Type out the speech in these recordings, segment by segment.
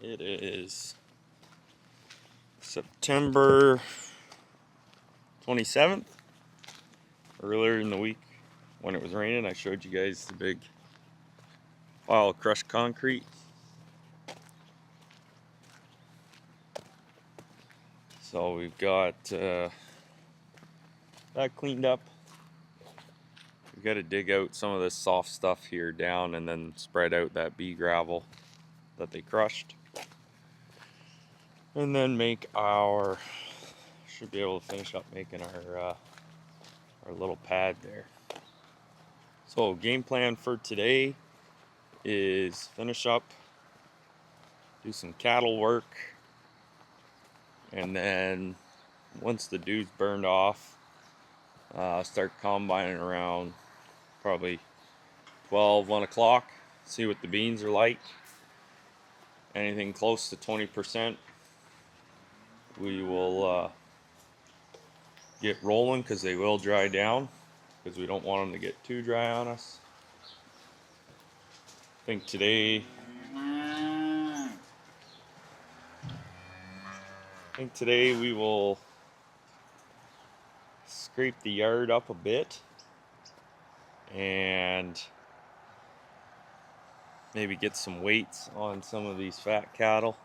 It is September 27th. Earlier in the week when it was raining, I showed you guys the big pile of crushed concrete. So we've got that cleaned up. We've got to dig out some of this soft stuff here down and then spread out that bee gravel that they crushed. And then make our, should be able to finish up making our little pad there. So game plan for today is finish up, do some cattle work, and then once the dew's burned off, start combining around probably 12, 1 o'clock, see what the beans are like. Anything close to 20%, we will get rolling because they will dry down, because we don't want them to get too dry on us. I think today we will scrape the yard up a bit and maybe get some weights on some of these fat cattle.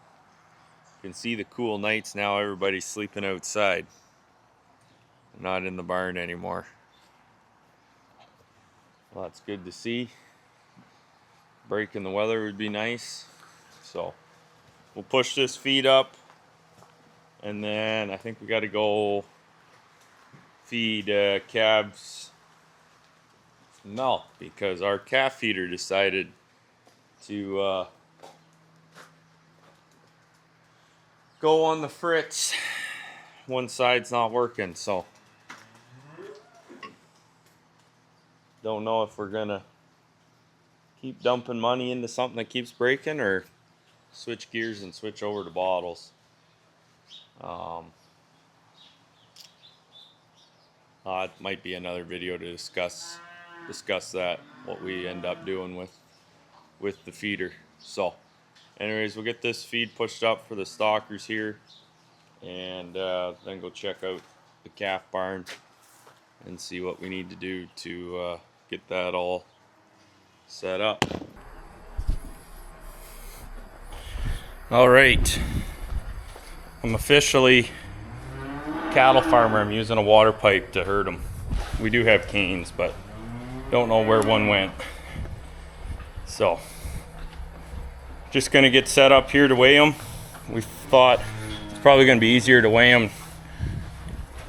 You can see the cool nights now, everybody's sleeping outside, not in the barn anymore. Well, that's good to see. Break in the weather would be nice. So we'll push this feed up, and then I think we got to go feed calves milk, because our calf feeder decided to go on the fritz. One side's not working, so don't know if we're gonna keep dumping money into something that keeps breaking or switch gears and switch over to bottles. It might be another video to discuss that, what we end up doing with the feeder. So anyways, we'll get this feed pushed up for the stockers here, and then go check out the calf barn and see what we need to do to get that all set up. All right, I'm officially cattle farmer. I'm using a water pipe to herd them. We do have canes, but don't know where one went. So just gonna get set up here to weigh them. We thought it's probably gonna be easier to weigh them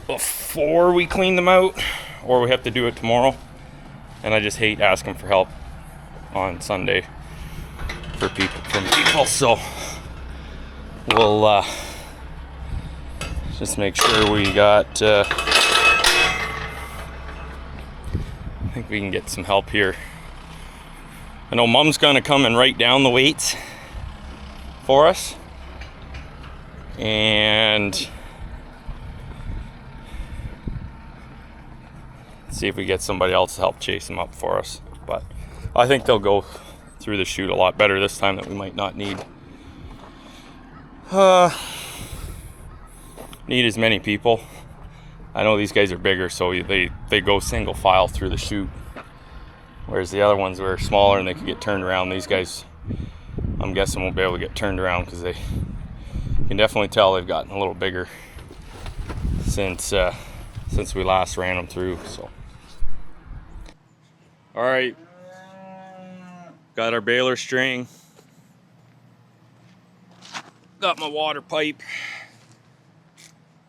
before we clean them out, or we have to do it tomorrow. And I just hate asking for help on Sunday from people. So we'll just make sure we got, I think we can get some help here. I know Mom's gonna come and write down the weights for us, and see if we get somebody else to help chase them up for us. But I think they'll go through the chute a lot better this time, that we might not need as many people. I know these guys are bigger, so they go single file through the chute, whereas the other ones were smaller and they could get turned around. These guys, I'm guessing, won't be able to get turned around, because they can definitely tell they've gotten a little bigger since we last ran them through. So all right, got our baler string, got my water pipe.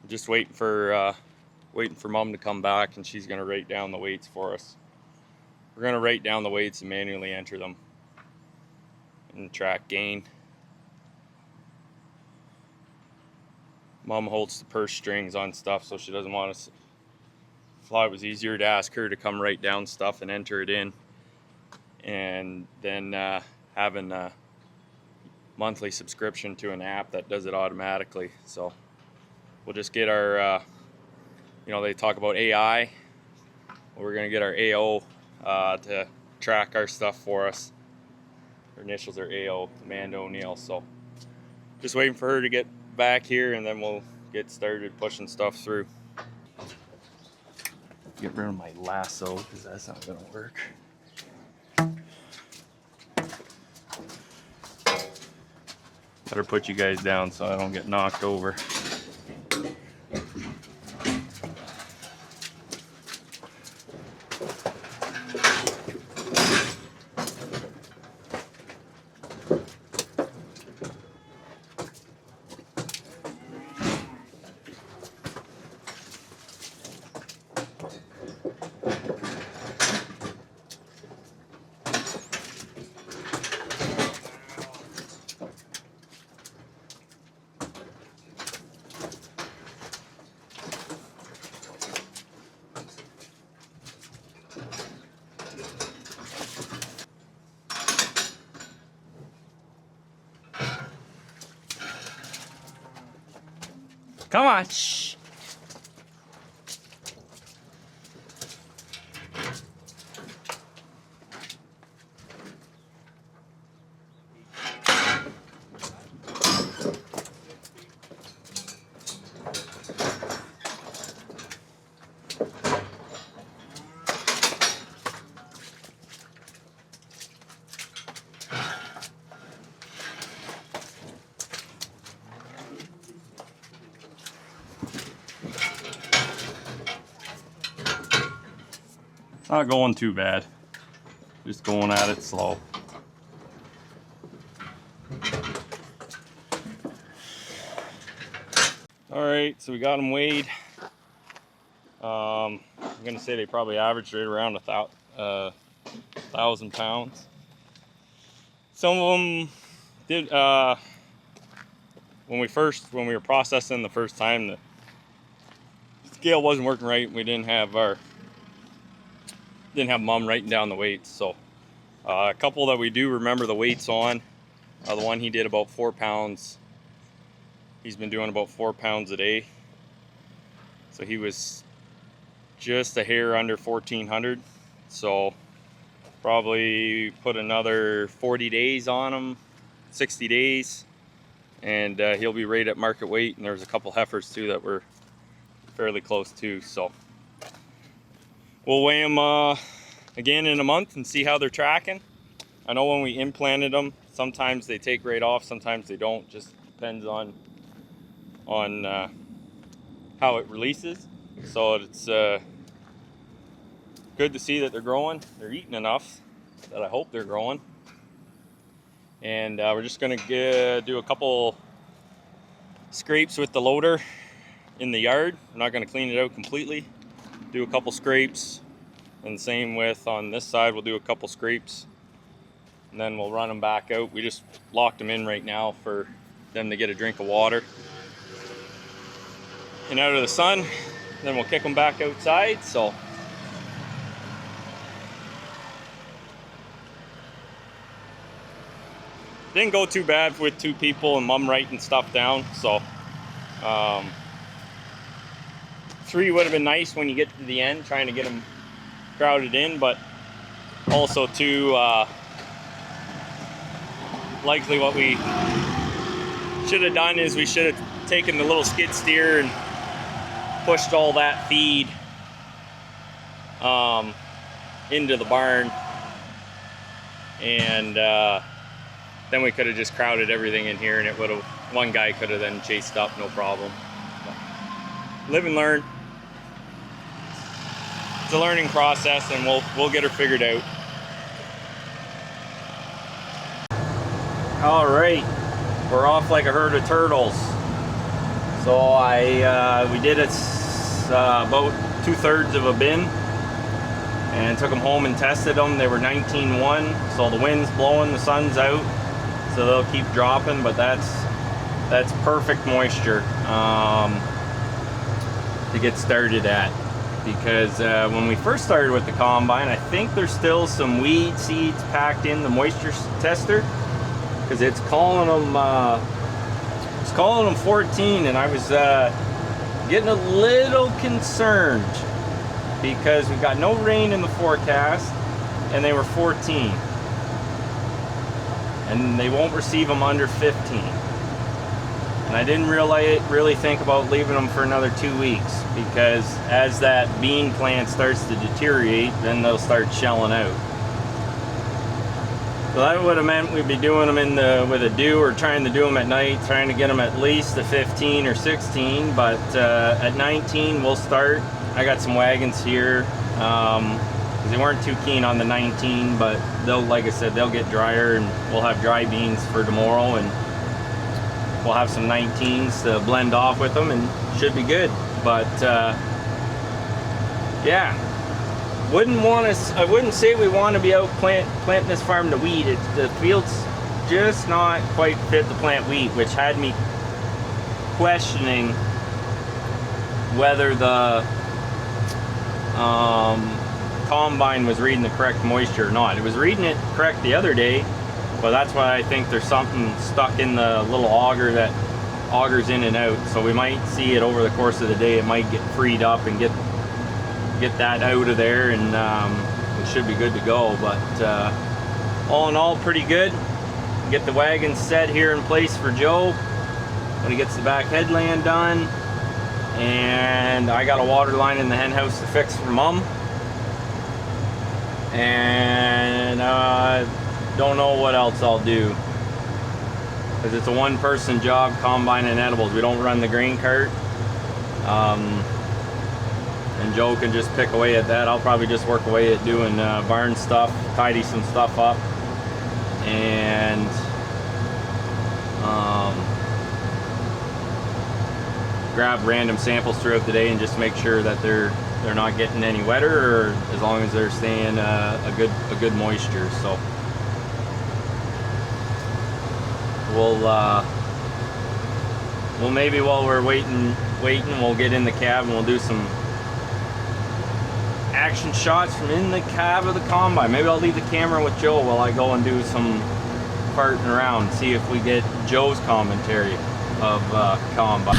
Just waiting for Mom to come back, and she's gonna write down the weights for us. We're gonna write down the weights and manually enter them and track gain. Mom holds the purse strings on stuff, so she doesn't want us. Thought it was easier to ask her to come write down stuff and enter it in, and then having a monthly subscription to an app that does it automatically. So we'll just get our, they talk about AI. We're gonna get our AO to track our stuff for us. Her initials are AO, Amanda O'Neill. So just waiting for her to get back here, and then we'll get started pushing stuff through. Get rid of my lasso because that's not gonna work. Better put you guys down so I don't get knocked over. Come on, shh. Not going too bad, just going at it slow. All right, so we got them weighed. I'm gonna say they probably averaged right around 1,000 pounds. Some of them did, when we were processing the first time, the scale wasn't working right. We didn't have Mom writing down the weights. So a couple that we do remember the weights on, the one he did about 4 pounds. He's been doing about 4 pounds a day. So he was just a hair under 1,400. So probably put another 40 days on him, 60 days. And he'll be right at market weight. And there's a couple heifers too that were fairly close too. So we'll weigh them again in a month and see how they're tracking. I know when we implanted them, sometimes they take right off, sometimes they don't. Just depends on how it releases. So it's good to see that they're growing. They're eating enough that I hope they're growing. And we're just gonna do a couple scrapes with the loader in the yard. I'm not gonna clean it out completely. Do a couple scrapes, and same with on this side, we'll do a couple scrapes, and then we'll run them back out. We just locked them in right now for them to get a drink of water and out of the sun. Then we'll kick them back outside. So didn't go too bad with 2 people and Mom writing stuff down. So 3 would have been nice when you get to the end, trying to get them crowded in, but also too likely what we should have done is we should have taken the little skid steer and pushed all that feed into the barn, and then we could have just crowded everything in here, and it would have, one guy could have then chased up, no problem. But live and learn. It's a learning process, and we'll get her figured out. All right, we're off like a herd of turtles. So we did it about 2/3 of a bin, and took them home and tested them. They were 19.1, so the wind's blowing, the sun's out, so they'll keep dropping. But that's perfect moisture to get started at. Because when we first started with the combine, I think there's still some weed seeds packed in the moisture tester, because it's calling them 14, and I was getting a little concerned because we got no rain in the forecast, and they were 14, and they won't receive them under 15. And I didn't really think about leaving them for another 2 weeks, because as that bean plant starts to deteriorate, then they'll start shelling out. So that would have meant we'd be doing them with a dew, or trying to do them at night, trying to get them at least a 15 or 16, but at 19 we'll start. I got some wagons here. They weren't too keen on the 19, but they'll, like I said, they'll get drier, and we'll have dry beans for tomorrow, and we'll have some 19s to blend off with them, and should be good. But yeah, I wouldn't say we want to be out planting this farm to weed. The field's just not quite fit to plant wheat, which had me questioning whether the combine was reading the correct moisture or not. It was reading it correct the other day, but that's why I think there's something stuck in the little auger that augers in and out. So we might see it over the course of the day. It might get freed up and get that out of there, and it should be good to go. But all in all, pretty good. Get the wagon set here in place for Joe when he gets the back headland done, and I got a water line in the hen house to fix for Mom. And don't know what else I'll do, because it's a one-person job, combine and edibles. We don't run the grain cart, and Joe can just pick away at that. I'll probably just work away at doing barn stuff, tidy some stuff up, and grab random samples throughout the day and just make sure that they're not getting any wetter, or as long as they're staying a good moisture. So we'll maybe, while we're waiting, we'll get in the cab and we'll do some action shots from in the cab of the combine. Maybe I'll leave the camera with Joe while I go and do some farting around, see if we get Joe's commentary of combine.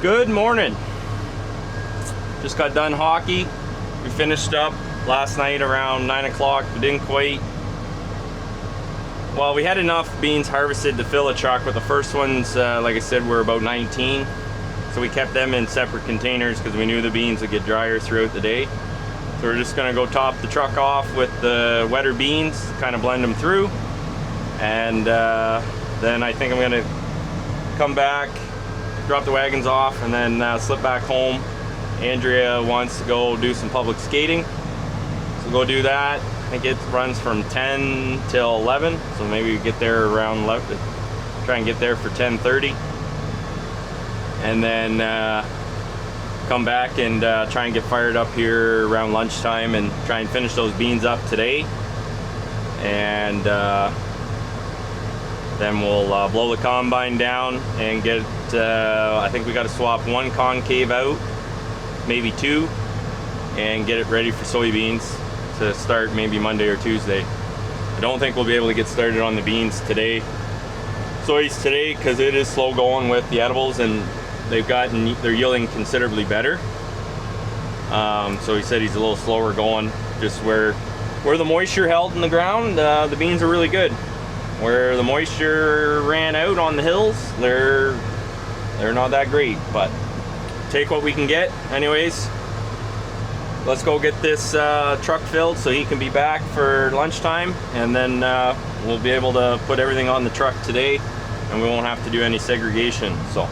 Good morning. Just got done hockey. We finished up last night around 9 o'clock. We didn't quite. Well, we had enough beans harvested to fill a truck, but the first ones, like I said, were about 19. So we kept them in separate containers because we knew the beans would get drier throughout the day. So we're just gonna go top the truck off with the wetter beans, kind of blend them through. And then I think I'm gonna come back, drop the wagons off, and then slip back home. Andrea wants to go do some public skating, so go do that. I think it runs from 10 till 11, so maybe we get there around 11, try and get there for 10:30, and then come back and try and get fired up here around lunchtime and try and finish those beans up today. And then we'll blow the combine down and get, I think we got to swap one concave out, maybe two, and get it ready for soybeans to start maybe Monday or Tuesday. I don't think we'll be able to get started on the beans today, soys today, because it is slow going with the edibles, and they're yielding considerably better. So he said he's a little slower going. Just where the moisture held in the ground, the beans are really good. Where the moisture ran out on the hills, they're not that great, but take what we can get. Anyways, let's go get this truck filled so he can be back for lunchtime, and then we'll be able to put everything on the truck today, and we won't have to do any segregation. So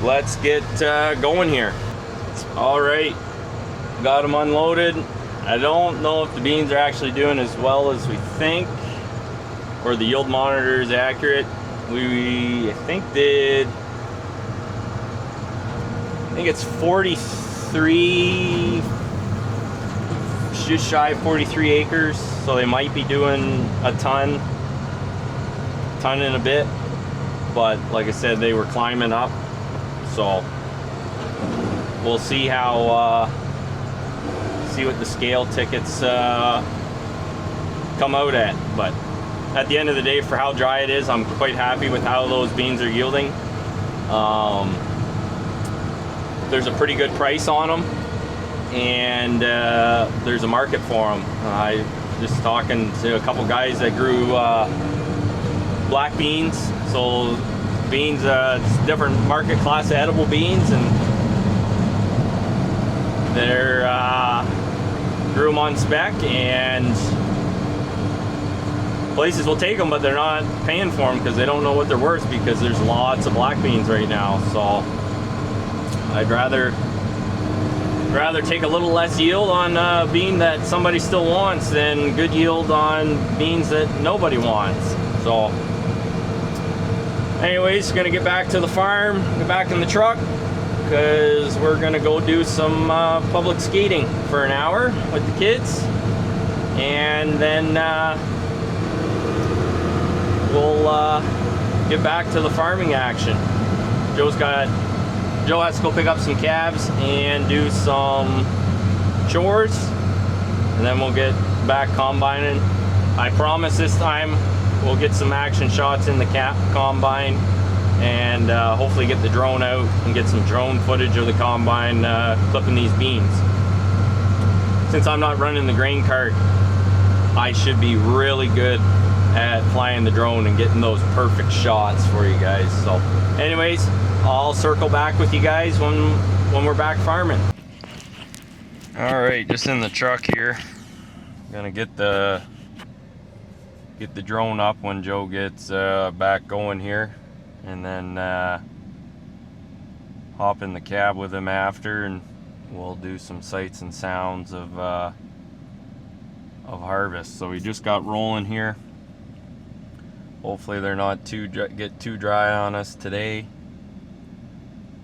let's get going here. All right, got them unloaded. I don't know if the beans are actually doing as well as we think, or the yield monitor is accurate. I think it's 43, just shy of 43 acres, so they might be doing a ton and a bit, but like I said, they were climbing up, so we'll see how see what the scale tickets come out at. But at the end of the day, for how dry it is, I'm quite happy with how those beans are yielding. There's a pretty good price on them, and there's a market for them. I just talking to a couple guys that grew black beans. So beans, it's different market class of edible beans, and they're grew them on spec, and places will take them, but they're not paying for them because they don't know what they're worth, because there's lots of black beans right now. So I'd rather take a little less yield on a bean that somebody still wants than good yield on beans that nobody wants. So anyways, gonna get back to the farm, get back in the truck, because we're gonna go do some public skating for an hour with the kids, and then we'll get back to the farming action. Joe has to go pick up some calves and do some chores, and then we'll get back combining. I promise this time we'll get some action shots in the combine, and hopefully get the drone out and get some drone footage of the combine clipping these beans. Since I'm not running the grain cart, I should be really good at flying the drone and getting those perfect shots for you guys. So anyways, I'll circle back with you guys when we're back farming. All right, just in the truck here. I'm gonna get the drone up when Joe gets back going here, and then hop in the cab with him after, and we'll do some sights and sounds of harvest. So we just got rolling here. Hopefully they're not get too dry on us today.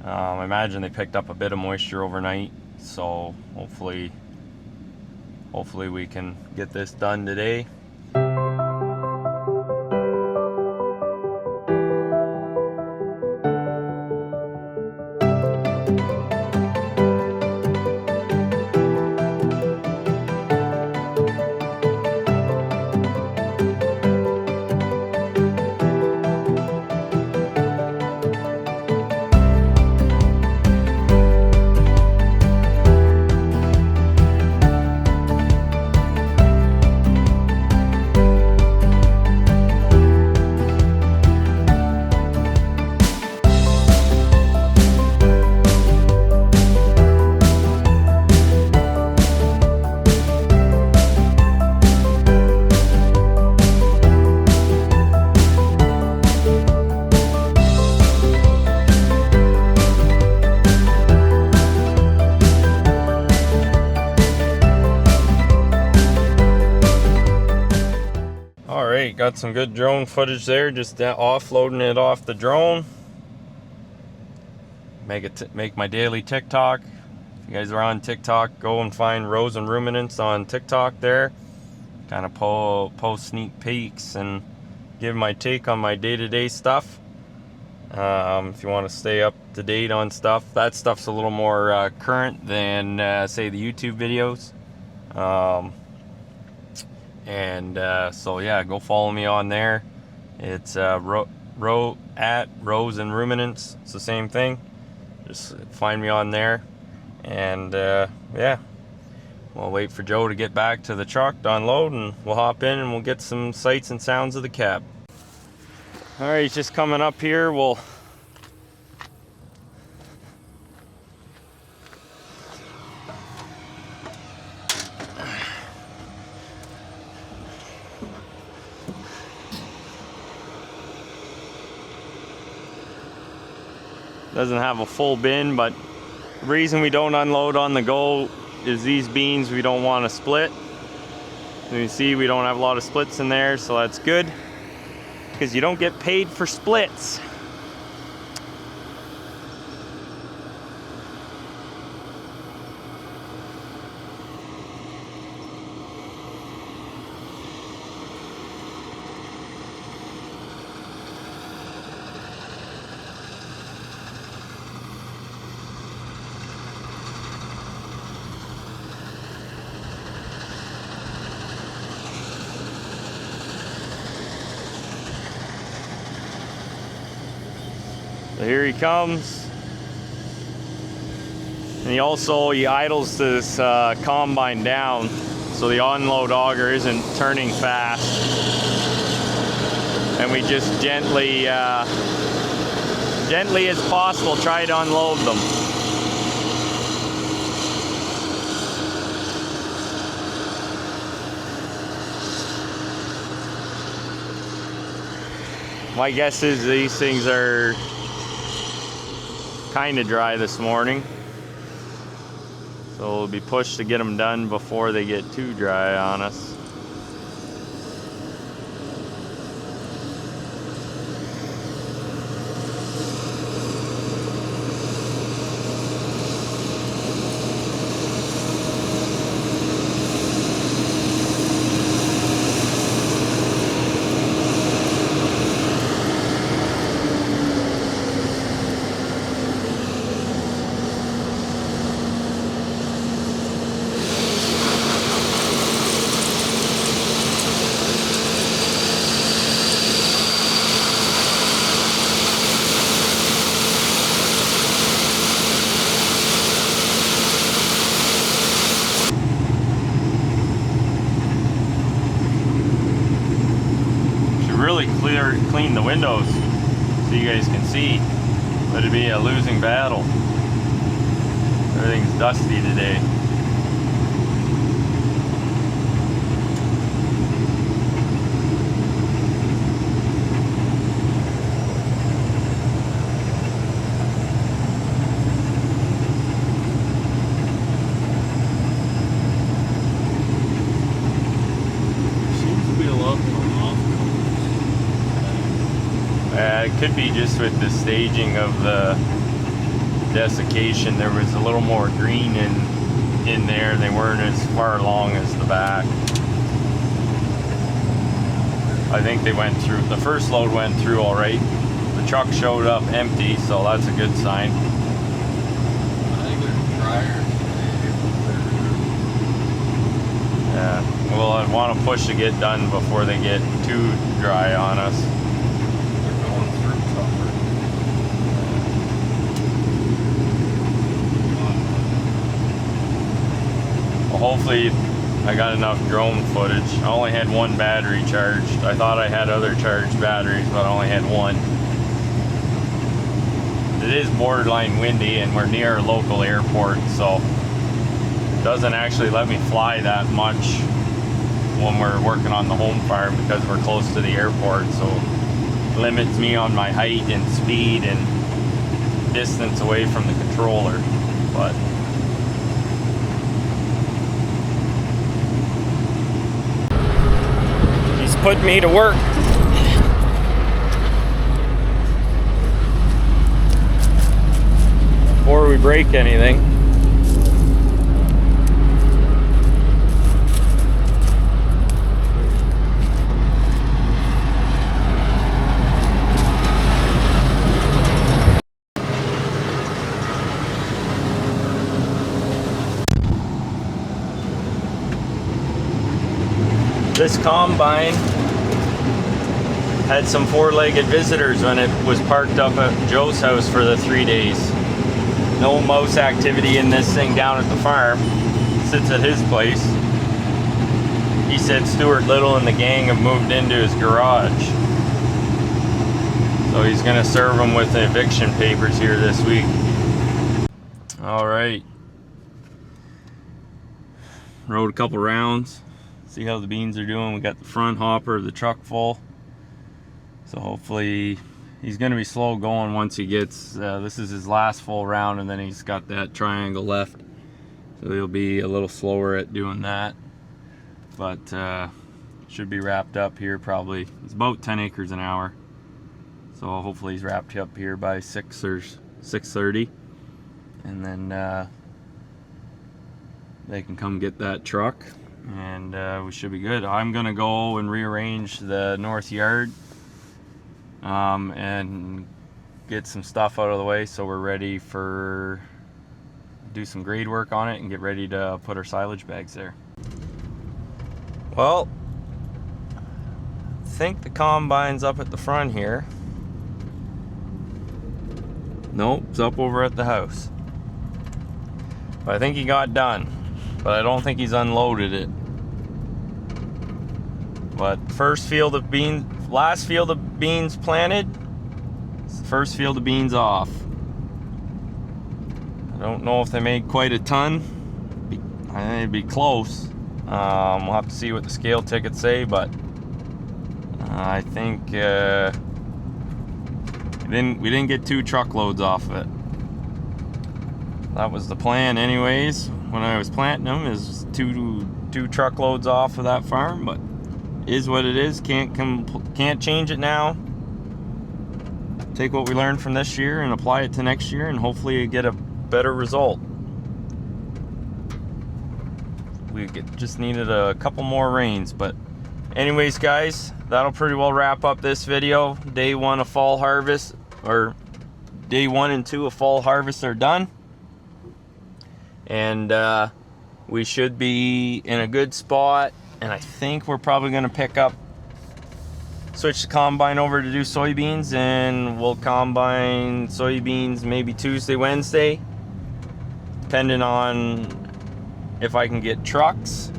I imagine they picked up a bit of moisture overnight, so hopefully we can get this done today. Got some good drone footage there, just offloading it off the drone. Make my daily TikTok. If you guys are on TikTok, go and find Rows and Ruminants on TikTok there. Kind of post sneak peeks and give my take on my day-to-day stuff. If you want to stay up to date on stuff, that stuff's a little more current than say the YouTube videos. So yeah, go follow me on there. It's at Rows and Ruminants. It's the same thing. Just find me on there, and yeah, we'll wait for Joe to get back to the truck to unload, and we'll hop in and we'll get some sights and sounds of the cab. All right, he's just coming up here. We'll doesn't have a full bin, but the reason we don't unload on the go is these beans we don't want to split. As you see, we don't have a lot of splits in there, so that's good, because you don't get paid for splits. So here he comes. And he idles this combine down so the unload auger isn't turning fast. And we just gently as possible, try to unload them. My guess is these things are kind of dry this morning. So we'll be pushed to get them done before they get too dry on us. Really clean the windows so you guys can see, but it'd be a losing battle. Everything's dusty today. It could be just with the staging of the desiccation. There was a little more green in there. They weren't as far along as the back. I think they went through, the first load went through all right. The truck showed up empty, so that's a good sign. I think they're drier. Yeah, well, I want to push to get done before they get too dry on us. Hopefully I got enough drone footage. I only had one battery charged. I thought I had other charged batteries, but I only had one. It is borderline windy and we're near a local airport, so it doesn't actually let me fly that much when we're working on the home farm because we're close to the airport, so it limits me on my height and speed and distance away from the controller. But put me to work. Before we break anything. This combine had some four-legged visitors when it was parked up at Joe's house for the 3 days. No mouse activity in this thing down at the farm. It sits at his place. He said Stuart Little and the gang have moved into his garage. So he's gonna serve them with the eviction papers here this week. All right. Rode a couple rounds. See how the beans are doing. We got the front hopper of the truck full. So hopefully he's going to be slow going once he gets, this is his last full round, and then he's got that triangle left. So he'll be a little slower at doing that. But should be wrapped up here probably. It's about 10 acres an hour. So hopefully he's wrapped up here by 6 or 6:30. And then they can come get that truck. And we should be good. I'm going to go and rearrange the north yard. And get some stuff out of the way so we're ready for do some grade work on it and get ready to put our silage bags there. Well, I think the combine's up at the front here. Nope, it's up over at the house. But I think he got done. But I don't think he's unloaded it. But last field of beans planted, first field of beans off. I don't know if they made quite a ton. I think it'd be close. We'll have to see what the scale tickets say, but I think we didn't get 2 truckloads off of it. That was the plan anyways when I was planting them, is two truckloads off of that farm, but is what it is. Can't change it now. Take what we learned from this year and apply it to next year, and hopefully get a better result. Just needed a couple more rains, but anyways guys, that'll pretty well wrap up this video. Day 1 of fall harvest, or day 1 and 2 of fall harvest are done, and we should be in a good spot. And I think we're probably going to switch the combine over to do soybeans, and we'll combine soybeans maybe Tuesday, Wednesday, depending on if I can get trucks.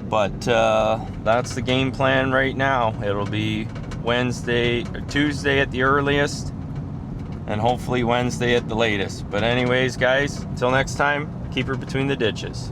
But that's the game plan right now. It'll be Tuesday at the earliest, and hopefully Wednesday at the latest. But anyways guys, until next time, keep her between the ditches.